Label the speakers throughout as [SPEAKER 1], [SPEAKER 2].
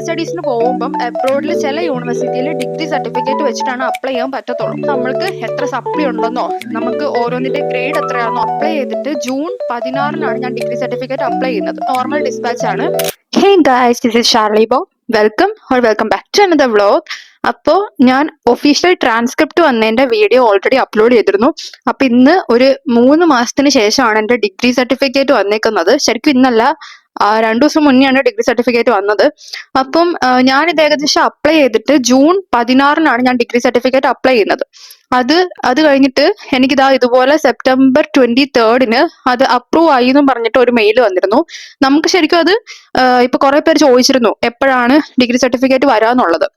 [SPEAKER 1] സ്റ്റഡീസിന് പോകുമ്പം അബ്രോഡിൽ ചില യൂണിവേഴ്സിറ്റിയിൽ ഡിഗ്രി സർട്ടിഫിക്കറ്റ് വെച്ചിട്ടാണ് അപ്ലൈ ചെയ്യാൻ പറ്റത്തുള്ളൂ. നമ്മൾക്ക് എത്ര സപ്ലി ഉണ്ടെന്നോ നമുക്ക് ഓരോന്നിന്റെ ഗ്രേഡ് എത്രയാണെന്നോ അപ്ലൈ ചെയ്തിട്ട് ജൂൺ 16 ഞാൻ ഡിഗ്രി സർട്ടിഫിക്കറ്റ് അപ്ലൈ ചെയ്യുന്നത്. നോർമൽ ഡിസ്പാച്ച് ആണ്. Hey guys, this is Sharly Bo. Welcome back to another vlog. അപ്പോൾ ഞാൻ ഒഫീഷ്യൽ ട്രാൻസ്ക്രിപ്റ്റ് വന്നതിന്റെ വീഡിയോ ഓൾറെഡി അപ്ലോഡ് ചെയ്തിരുന്നു. അപ്പൊ ഇന്ന് ഒരു 3 മാസത്തിന് ശേഷമാണ് എന്റെ ഡിഗ്രി സർട്ടിഫിക്കറ്റ് വന്നേക്കുന്നത്. ശരിക്കും ഇന്നല്ല, 2 ദിവസം മുന്നെയാണ് ഡിഗ്രി സർട്ടിഫിക്കറ്റ് വന്നത്. അപ്പം ഞാനിത് ഏകദേശം അപ്ലൈ ചെയ്തിട്ട് ജൂൺ 16 ഞാൻ ഡിഗ്രി സർട്ടിഫിക്കറ്റ് അപ്ലൈ ചെയ്യുന്നത്. അത് കഴിഞ്ഞിട്ട് എനിക്കിതാ ഇതുപോലെ സെപ്റ്റംബർ 23 അത് അപ്രൂവ് ആയി എന്നും പറഞ്ഞിട്ട് ഒരു മെയിൽ വന്നിരുന്നു. നമുക്ക് ശരിക്കും അത് ഇപ്പൊ കുറെ പേര് ചോദിച്ചിരുന്നു എപ്പോഴാണ് ഡിഗ്രി സർട്ടിഫിക്കറ്റ് വരാന്നുള്ളത്.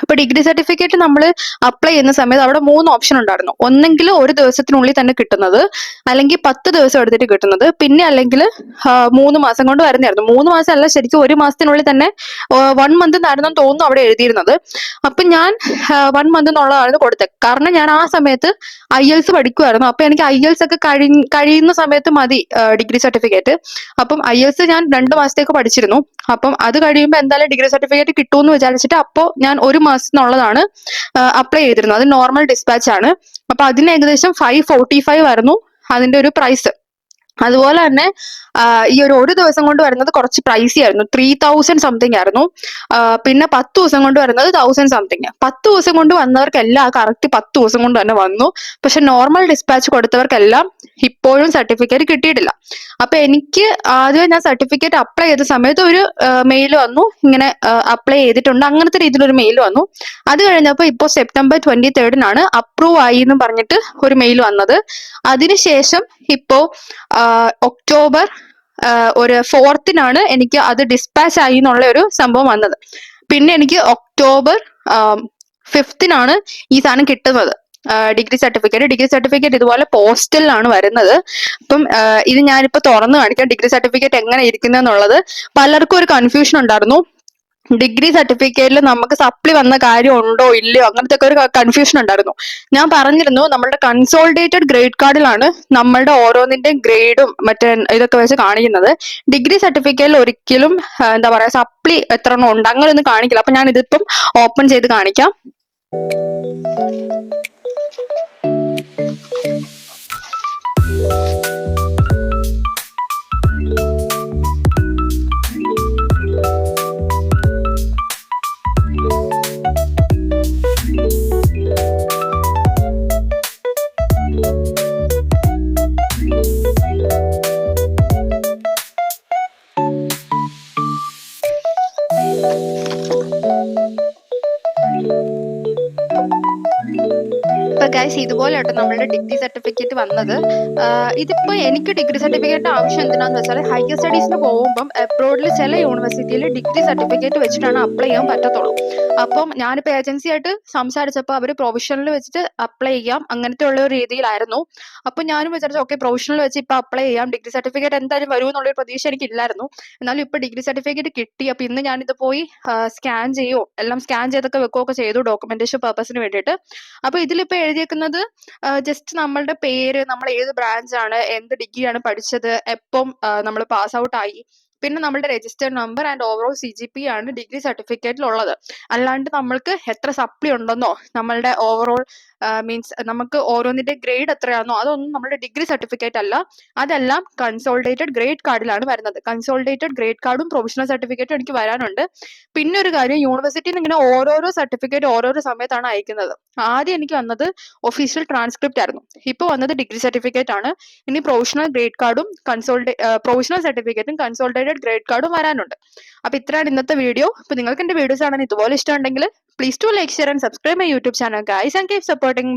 [SPEAKER 1] അപ്പൊ ഡിഗ്രി സർട്ടിഫിക്കറ്റ് നമ്മൾ അപ്ലൈ ചെയ്യുന്ന സമയത്ത് അവിടെ 3 ഓപ്ഷൻ ഉണ്ടായിരുന്നു. ഒന്നെങ്കിൽ ഒരു ദിവസത്തിനുള്ളിൽ തന്നെ കിട്ടുന്നത്, അല്ലെങ്കിൽ 10 ദിവസം എടുത്തിട്ട് കിട്ടുന്നത്, പിന്നെ അല്ലെങ്കിൽ 3 മാസം കൊണ്ട് വരുന്നതായിരുന്നു. 3 മാസം അല്ല, ശരിക്കും 1 മാസത്തിനുള്ളിൽ തന്നെ 1 മന്ത് എന്നായിരുന്നു തോന്നുന്നു അവിടെ എഴുതിയിരുന്നത്. അപ്പൊ ഞാൻ 1 മന്ത് എന്നുള്ളതാണ് കൊടുത്തത്. കാരണം ഞാൻ ആ സമയത്ത് IELTS പഠിക്കുമായിരുന്നു. അപ്പൊ എനിക്ക് IELTS ഒക്കെ കഴിയുന്ന സമയത്ത് മതി ഡിഗ്രി സർട്ടിഫിക്കറ്റ്. അപ്പം IELTS ഞാൻ 2 മാസത്തേക്ക് പഠിച്ചിരുന്നു. അപ്പം അത് കഴിയുമ്പോൾ എന്തായാലും ഡിഗ്രി സർട്ടിഫിക്കറ്റ് കിട്ടുമെന്ന് വിചാരിച്ചിട്ട് അപ്പോൾ ഞാൻ 1 മാസത്തിനുള്ളതാണ് അപ്ലൈ ചെയ്തിരുന്നത്. അത് നോർമൽ ഡിസ്പാച്ച് ആണ്. അപ്പൊ അതിന് ഏകദേശം 545 ആയിരുന്നു അതിന്റെ ഒരു പ്രൈസ്. അതുപോലെ തന്നെ ഈ ഒരു ദിവസം കൊണ്ട് വരുന്നത് കുറച്ച് പ്രൈസി ആയിരുന്നു. 3000 സംതിങ് ആയിരുന്നു. പിന്നെ 10 ദിവസം കൊണ്ട് വരുന്നത് 1000 സംതിങ്. 10 ദിവസം കൊണ്ട് വന്നവർക്കെല്ലാം കറക്റ്റ് 10 ദിവസം കൊണ്ട് തന്നെ വന്നു. പക്ഷെ നോർമൽ ഡിസ്പാച്ച് കൊടുത്തവർക്കെല്ലാം ഇപ്പോഴും സർട്ടിഫിക്കറ്റ് കിട്ടിയിട്ടില്ല. അപ്പൊ എനിക്ക് ആദ്യം ഞാൻ സർട്ടിഫിക്കറ്റ് അപ്ലൈ ചെയ്ത സമയത്ത് ഒരു മെയിൽ വന്നു, ഇങ്ങനെ അപ്ലൈ ചെയ്തിട്ടുണ്ട്, അങ്ങനത്തെ രീതിയിലൊരു മെയിൽ വന്നു. അത് കഴിഞ്ഞപ്പോൾ ഇപ്പോൾ സെപ്റ്റംബർ 23 അപ്രൂവ് ആയി എന്ന് പറഞ്ഞിട്ട് ഒരു മെയിൽ വന്നത്. അതിനുശേഷം ഇപ്പോ ഒക്ടോബർ ഒരു 4 എനിക്ക് അത് ഡിസ്പാച്ച് ആയി എന്നുള്ള ഒരു സംഭവം വന്നത്. പിന്നെ എനിക്ക് ഒക്ടോബർ 5 ഈ സാധനം കിട്ടുന്നത്, ഡിഗ്രി സർട്ടിഫിക്കറ്റ് ഇതുപോലെ പോസ്റ്റലിലാണ് വരുന്നത്. അപ്പം ഇത് ഞാനിപ്പോ തുറന്നു കാണിക്കാം ഡിഗ്രി സർട്ടിഫിക്കറ്റ് എങ്ങനെ ഇരിക്കുന്നെന്നുള്ളത്. പലർക്കും ഒരു കൺഫ്യൂഷൻ ഉണ്ടായിരുന്നു. ഡിഗ്രി സർട്ടിഫിക്കറ്റിൽ നമുക്ക് സപ്ലി വന്ന കാര്യം ഉണ്ടോ ഇല്ലയോ, അങ്ങനത്തെ ഒക്കെ ഒരു കൺഫ്യൂഷൻ ഉണ്ടായിരുന്നു. ഞാൻ പറഞ്ഞിരുന്നു നമ്മളുടെ കൺസോളിഡേറ്റഡ് ഗ്രേഡ് കാർഡിലാണ് നമ്മളുടെ ഓരോന്നിന്റെ ഗ്രേഡും മറ്റേ ഇതൊക്കെ വെച്ച് കാണിക്കുന്നത്. ഡിഗ്രി സർട്ടിഫിക്കറ്റിൽ ഒരിക്കലും എന്താ പറയാ സപ്ലി എത്ര എണ്ണം ഉണ്ട് അങ്ങനെയൊന്നും കാണിക്കില്ല. അപ്പൊ ഞാൻ ഇതിപ്പം ഓപ്പൺ ചെയ്ത് കാണിക്കാം. ഗൈസ്, ഇതുപോലെ കേട്ടോ നമ്മളുടെ ഡിഗ്രി സർട്ടിഫിക്കറ്റ് വന്നത്. ഇതിപ്പോ എനിക്ക് ഡിഗ്രി സർട്ടിഫിക്കറ്റ് ആവശ്യം എന്തിനാന്ന് വെച്ചാൽ ഹയർ സ്റ്റഡീസിന് പോകുമ്പം അബ്രോഡിൽ ചില യൂണിവേഴ്സിറ്റിയിൽ ഡിഗ്രി സർട്ടിഫിക്കറ്റ് വെച്ചിട്ടാണ് അപ്ലൈ ചെയ്യാൻ പറ്റത്തുള്ളൂ. അപ്പം ഞാനിപ്പോൾ ഏജൻസി ആയിട്ട് സംസാരിച്ചപ്പോൾ അവർ പ്രൊവിഷണൽ വെച്ചിട്ട് അപ്ലൈ ചെയ്യാം അങ്ങനത്തെ ഉള്ള ഒരു രീതിയിലായിരുന്നു. അപ്പൊ ഞാനും വിചാരിച്ചു ഓക്കെ പ്രൊവിഷണൽ വെച്ച് ഇപ്പൊ അപ്ലൈ ചെയ്യാം, ഡിഗ്രി സർട്ടിഫിക്കറ്റ് എന്തായാലും വരും എന്നുള്ളൊരു പ്രതീക്ഷ എനിക്ക് ഇല്ലായിരുന്നു. എന്നാലും ഇപ്പൊ ഡിഗ്രി സർട്ടിഫിക്കറ്റ് കിട്ടി. അപ്പൊ ഇന്ന് ഞാനിത് പോയി സ്കാൻ ചെയ്യോ എല്ലാം സ്കാൻ ചെയ്തൊക്കെ വെക്കുകയൊക്കെ ചെയ്തു ഡോക്യുമെന്റേഷൻ പർപ്പസിന് വേണ്ടിയിട്ട്. അപ്പൊ ഇതിലിപ്പോ എഴുതിയേക്കുന്നത് ജസ്റ്റ് നമ്മളുടെ പേര്, നമ്മൾ ഏത് ബ്രാഞ്ചാണ്, എന്ത് ഡിഗ്രിയാണ് പഠിച്ചത്, എപ്പം നമ്മൾ പാസ് ഔട്ട് ആയി, പിന്നെ നമ്മളുടെ register number and overall CGP ആണ് ഡിഗ്രി സർട്ടിഫിക്കറ്റിൽ ഉള്ളത്. അല്ലാണ്ട് നമ്മൾക്ക് എത്ര സപ്ലി ഉണ്ടെന്നോ നമ്മളുടെ ഓവറോൾ മീൻസ് നമുക്ക് ഓരോന്നിന്റെ ഗ്രേഡ് എത്രയാണെന്നോ അതൊന്നും നമ്മുടെ ഡിഗ്രി സർട്ടിഫിക്കറ്റ് അല്ല. അതെല്ലാം കൺസോളിഡേറ്റഡ് ഗ്രേഡ് കാർഡിലാണ് വരുന്നത്. കൺസോളിഡേറ്റഡ് ഗ്രേഡ് കാർഡും പ്രൊവിഷണൽ സർട്ടിഫിക്കറ്റും എനിക്ക് വരാനുണ്ട്. പിന്നെ ഒരു കാര്യം, യൂണിവേഴ്സിറ്റിയിൽ നിന്ന് ഇങ്ങനെ ഓരോരോ സർട്ടിഫിക്കറ്റ് ഓരോരോ സമയത്താണ് അയക്കുന്നത്. ആദ്യം എനിക്ക് വന്നത് ഒഫീഷ്യൽ ട്രാൻസ്ക്രിപ്റ്റ് ആയിരുന്നു. ഇപ്പൊ വന്നത് ഡിഗ്രി സർട്ടിഫിക്കറ്റ് ആണ്. ഇനി പ്രൊവിഷണൽ ഗ്രേഡ് കാർഡും പ്രൊവിഷണൽ സർട്ടിഫിക്കറ്റും കൺസോളിഡേറ്റഡ് ഗ്രേഡ് കാർഡും വരാനുണ്ട്. അപ്പൊ ഇത്രയാണ് ഇന്നത്തെ വീഡിയോ. അപ്പൊ നിങ്ങൾക്ക് എന്റെ വീഡിയോസ് ആണെങ്കിൽ ഇതുപോലെ ഇഷ്ടമുണ്ടെങ്കിൽ please to like, share and subscribe my YouTube channel guys and keep supporting.